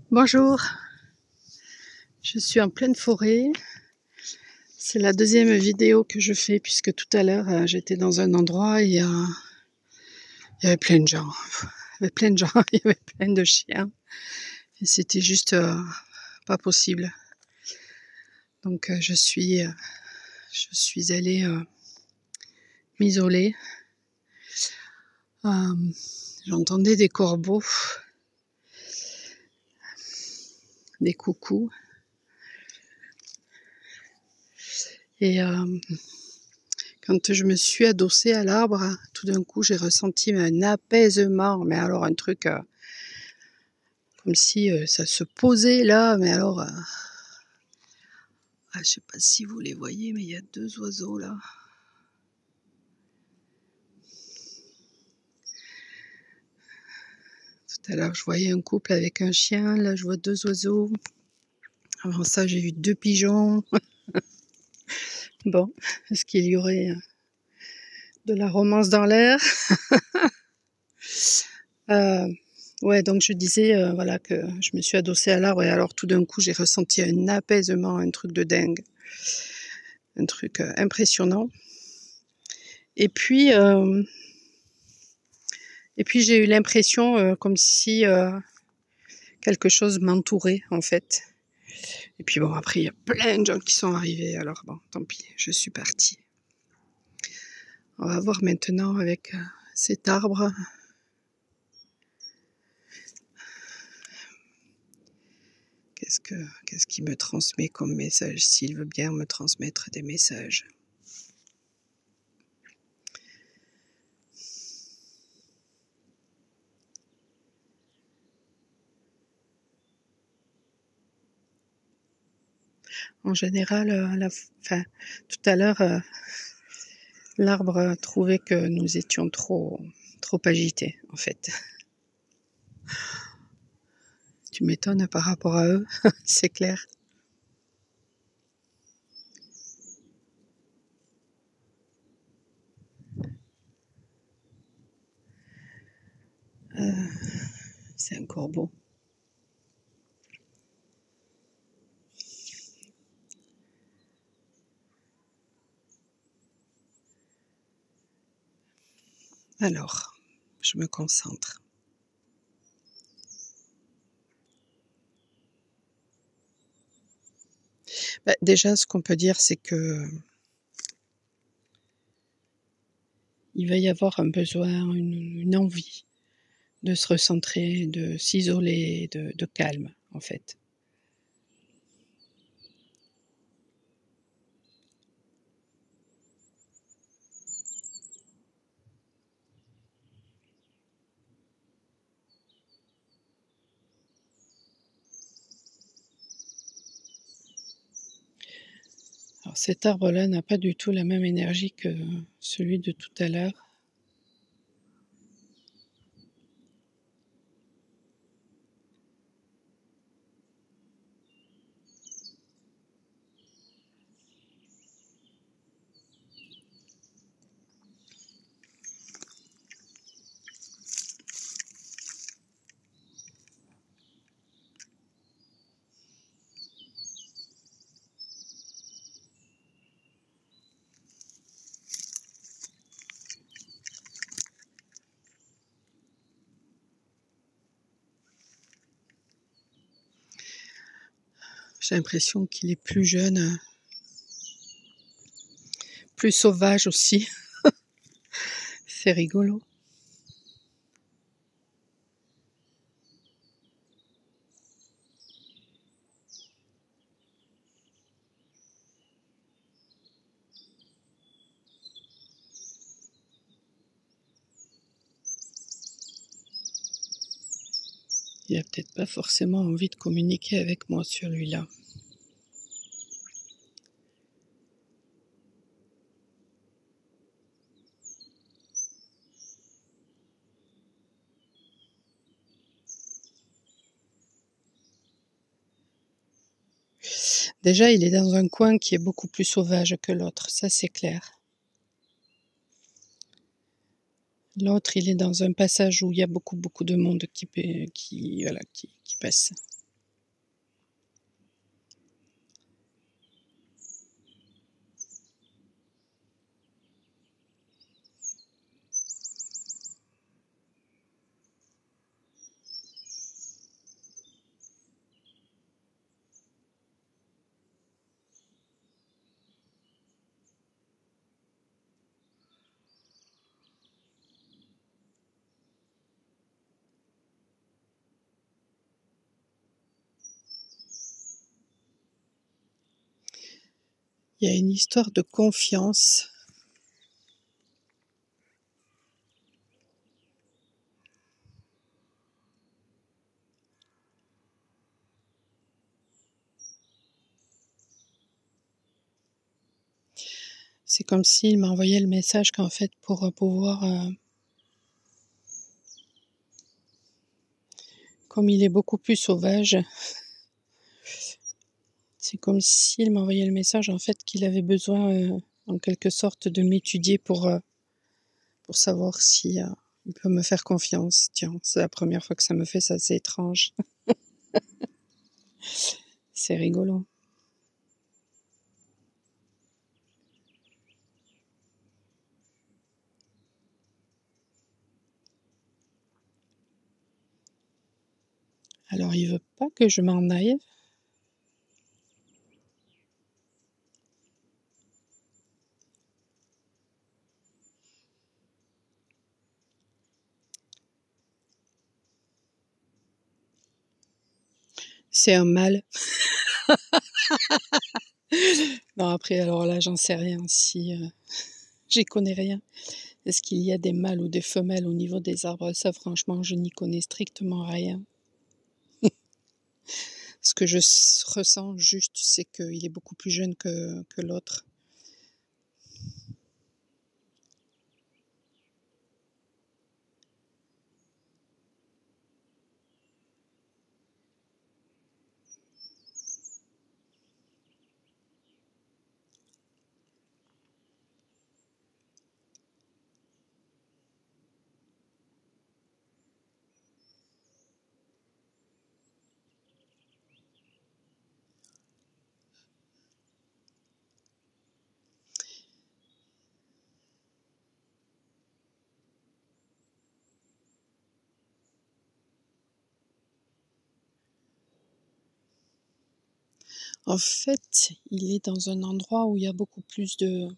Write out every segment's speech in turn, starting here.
Bonjour, je suis en pleine forêt. C'est la deuxième vidéo que je fais puisque tout à l'heure j'étais dans un endroit et il y avait plein de gens. Il y avait plein de gens, il y avait plein de chiens et c'était juste pas possible. Donc je suis allée m'isoler. J'entendais des corbeaux, des coucous. Et quand je me suis adossée à l'arbre, tout d'un coup, j'ai ressenti un apaisement. Mais alors, un truc comme si ça se posait là. Mais alors, je sais pas si vous les voyez, mais il y a deux oiseaux là. Tout à l'heure, je voyais un couple avec un chien. Là, je vois deux oiseaux. Avant ça, j'ai vu deux pigeons. Bon, est-ce qu'il y aurait de la romance dans l'air? Ouais, donc je disais voilà que je me suis adossée à l'arbre et alors tout d'un coup j'ai ressenti un apaisement, un truc de dingue, un truc impressionnant. Et puis j'ai eu l'impression comme si quelque chose m'entourait en fait. Et puis bon, après il y a plein de gens qui sont arrivés, alors bon, tant pis, je suis partie. On va voir maintenant avec cet arbre. Qu'est-ce qu'il me transmet comme message, s'il veut bien me transmettre des messages. En général, tout à l'heure, l'arbre trouvait que nous étions trop agités, en fait. Tu m'étonnes par rapport à eux, c'est clair. C'est un corbeau. Alors, je me concentre. Déjà, ce qu'on peut dire, c'est que il va y avoir un besoin, une envie de se recentrer, de s'isoler, de calme, en fait. Alors cet arbre-là n'a pas du tout la même énergie que celui de tout à l'heure. J'ai l'impression qu'il est plus jeune, plus sauvage aussi. C'est rigolo. Il n'a peut-être pas forcément envie de communiquer avec moi, celui-là. Déjà, il est dans un coin qui est beaucoup plus sauvage que l'autre, ça c'est clair. L'autre, il est dans un passage où il y a beaucoup de monde qui passe. Il y a une histoire de confiance. C'est comme s'il m'a envoyé le message qu'en fait, pour pouvoir... comme il est beaucoup plus sauvage, c'est comme s'il m'envoyait le message en fait qu'il avait besoin en quelque sorte de m'étudier pour savoir si il peut me faire confiance. Tiens, c'est la première fois que ça me fait ça, c'est étrange. C'est rigolo. Alors il veut pas que je m'en aille. C'est un mâle. Non, après, alors là, j'en sais rien. Si j'y connais rien. Est-ce qu'il y a des mâles ou des femelles au niveau des arbres? Ça, franchement, je n'y connais strictement rien. Ce que je ressens juste, c'est qu'il est beaucoup plus jeune que l'autre. En fait, il est dans un endroit où il y a beaucoup plus d'arbres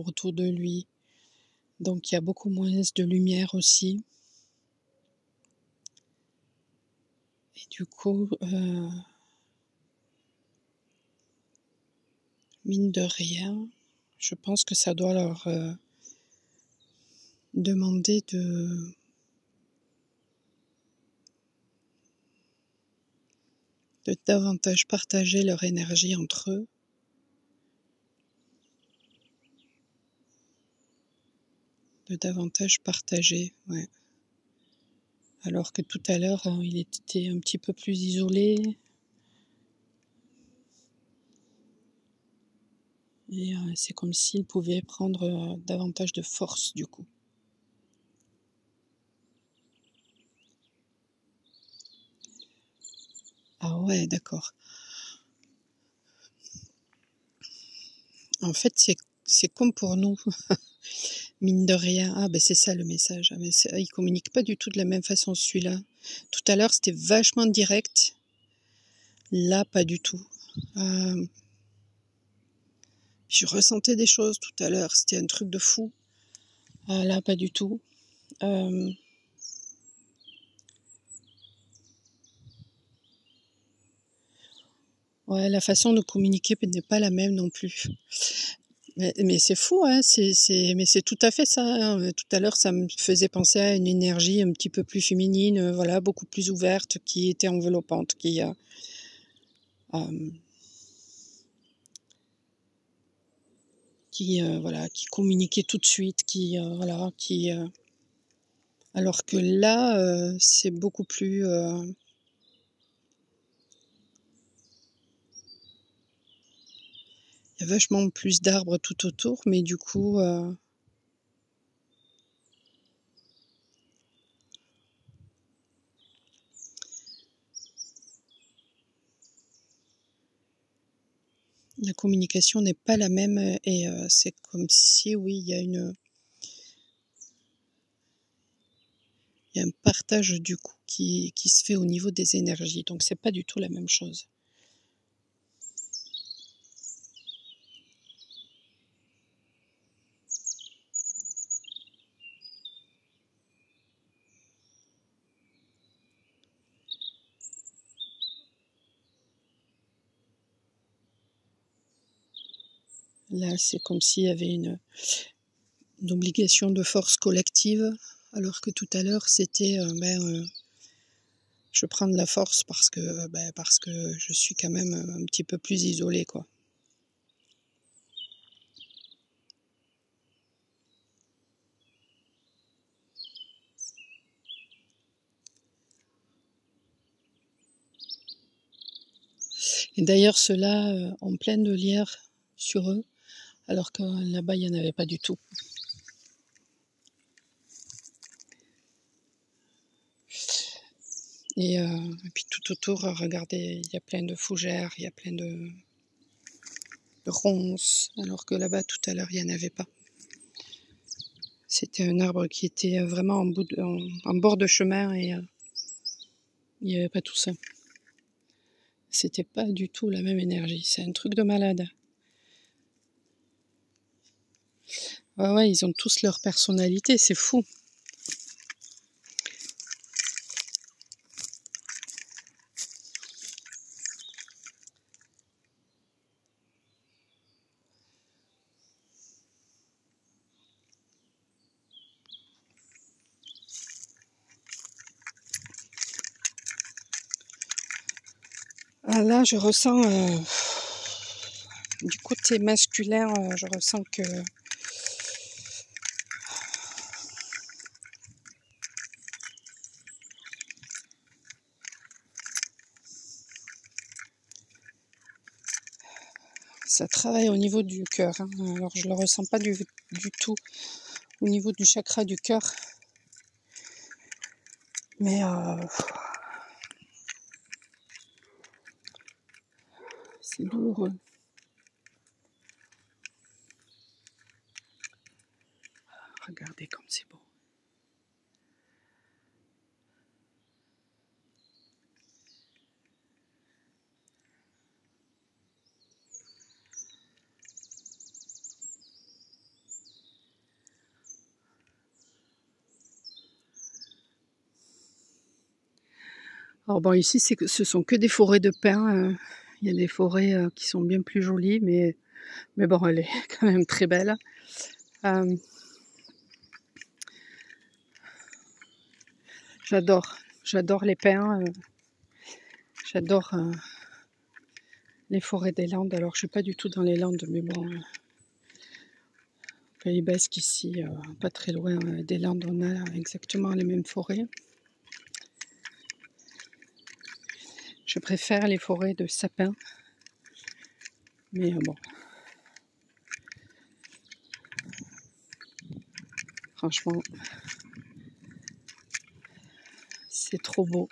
autour de lui. Donc il y a beaucoup moins de lumière aussi. Et du coup, mine de rien, je pense que ça doit leur demander de davantage partager leur énergie entre eux. De davantage partager, ouais. Alors que tout à l'heure, il était un petit peu plus isolé. Et c'est comme s'il pouvait prendre davantage de force du coup. Ah ouais, d'accord. En fait, c'est comme pour nous, mine de rien. Ah ben c'est ça le message. Ah, mais il communique pas du tout de la même façon celui-là. Tout à l'heure, c'était vachement direct. Là, pas du tout. Je ressentais des choses tout à l'heure. C'était un truc de fou. Là, pas du tout. Ouais, la façon de communiquer n'est pas la même non plus. Mais c'est fou, hein, mais c'est tout à fait ça, hein. Tout à l'heure, ça me faisait penser à une énergie un petit peu plus féminine, voilà, beaucoup plus ouverte, qui était enveloppante, voilà, qui communiquait tout de suite, voilà, alors que là, c'est beaucoup plus, Il y a vachement plus d'arbres tout autour, mais du coup, la communication n'est pas la même et c'est comme si, oui, il y a un partage du coup qui se fait au niveau des énergies. Donc c'est pas du tout la même chose. Là, c'est comme s'il y avait une obligation de force collective, alors que tout à l'heure, c'était je prends de la force parce que je suis quand même un petit peu plus isolée, quoi. Et d'ailleurs, ceux-là ont plein de lierre sur eux, alors que là-bas, il n'y en avait pas du tout. Et puis tout autour, regardez, il y a plein de fougères, il y a plein de ronces, alors que là-bas, tout à l'heure, il n'y en avait pas. C'était un arbre qui était vraiment en bord de chemin et il n'y avait pas tout ça. C'était pas du tout la même énergie. C'est un truc de malade. Ouais, ils ont tous leur personnalité, c'est fou. Ah, là, je ressens du côté masculin, je ressens que ça travaille au niveau du cœur. Hein. Alors, je le ressens pas du tout au niveau du chakra du cœur. Mais c'est douloureux. Regardez comme c'est beau. Alors bon, ici, ce sont que des forêts de pins. Il y a des forêts qui sont bien plus jolies, mais bon, elle est quand même très belle. J'adore les pins. J'adore les forêts des Landes. Alors, je suis pas du tout dans les Landes, mais bon, Pays Basque ici, pas très loin des Landes, on a exactement les mêmes forêts. Je préfère les forêts de sapins, mais bon, franchement, c'est trop beau.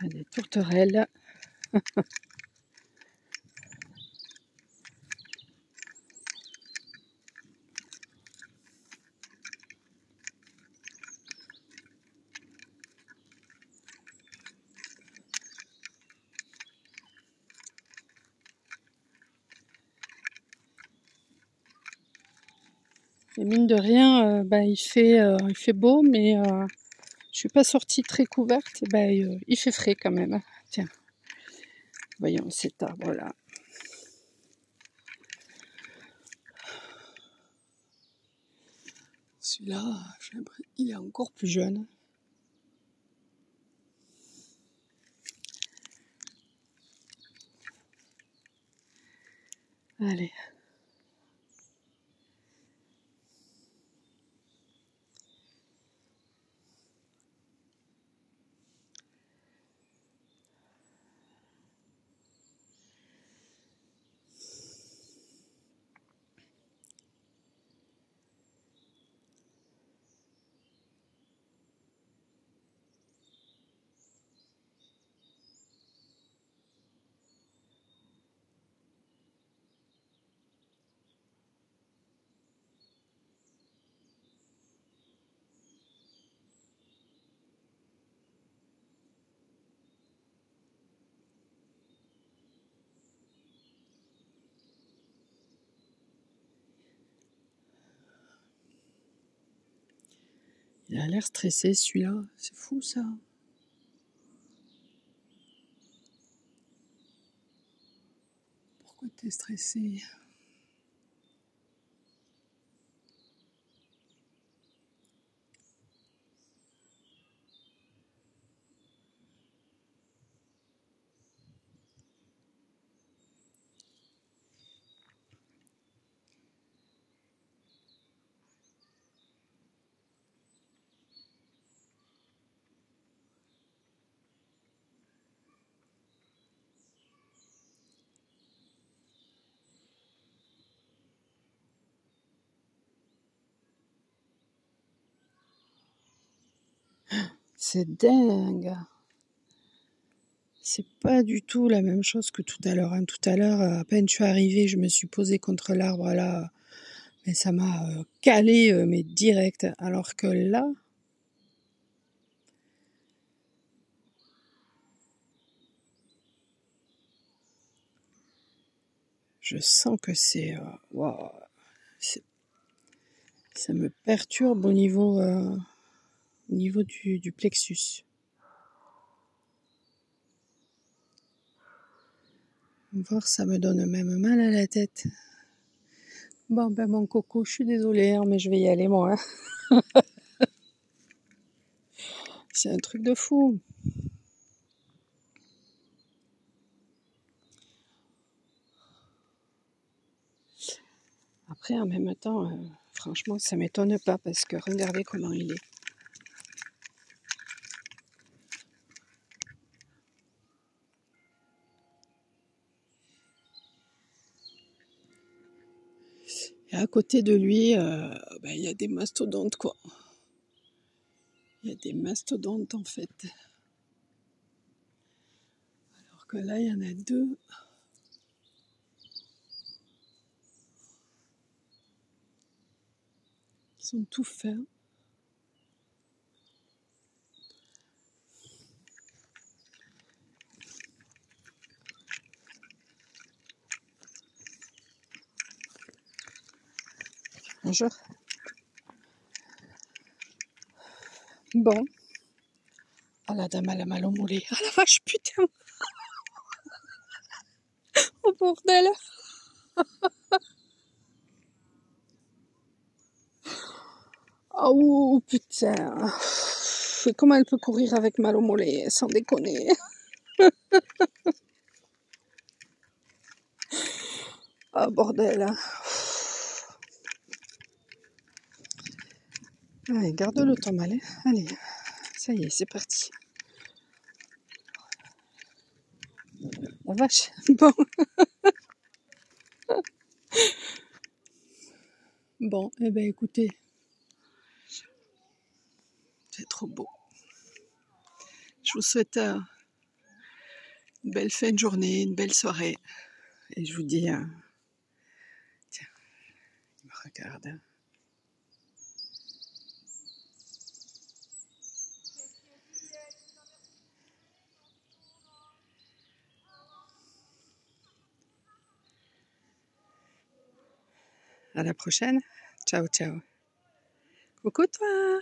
Il y a des tourterelles. Et mine de rien, il fait beau, mais je suis pas sortie très couverte. Il fait frais quand même. Tiens, voyons cet arbre-là. Celui-là, il est encore plus jeune. Allez. Il a l'air stressé celui-là, c'est fou ça. Pourquoi t'es stressé? C'est dingue. C'est pas du tout la même chose que tout à l'heure. Tout à l'heure, à peine je suis arrivée, je me suis posée contre l'arbre là, mais ça m'a calé, mais direct. Alors que là, je sens que c'est, wow, ça me perturbe au niveau du plexus. Voir, ça me donne même mal à la tête. Bon, ben mon coco, je suis désolée, hein, mais je vais y aller moi. Hein. C'est un truc de fou. Après, en même temps, franchement, ça m'étonne pas parce que regardez comment il est. Et à côté de lui, il y a des mastodontes, quoi. Il y a des mastodontes, en fait. Alors que là, il y en a deux. Ils sont tout fins. Bonjour. Bon. Ah, la dame, elle a mal au mollet. Ah, la vache, putain. Oh, bordel. Oh, putain. Et comment elle peut courir avec mal au mollet, sans déconner. Ah, bordel. Allez, garde-le ton mal. Hein. Allez, ça y est, c'est parti. La vache. Bon. Bon, eh ben écoutez. C'est trop beau. Je vous souhaite une belle fin de journée, une belle soirée. Et je vous dis, tiens, il me regarde. À la prochaine. Ciao, ciao. Coucou toi.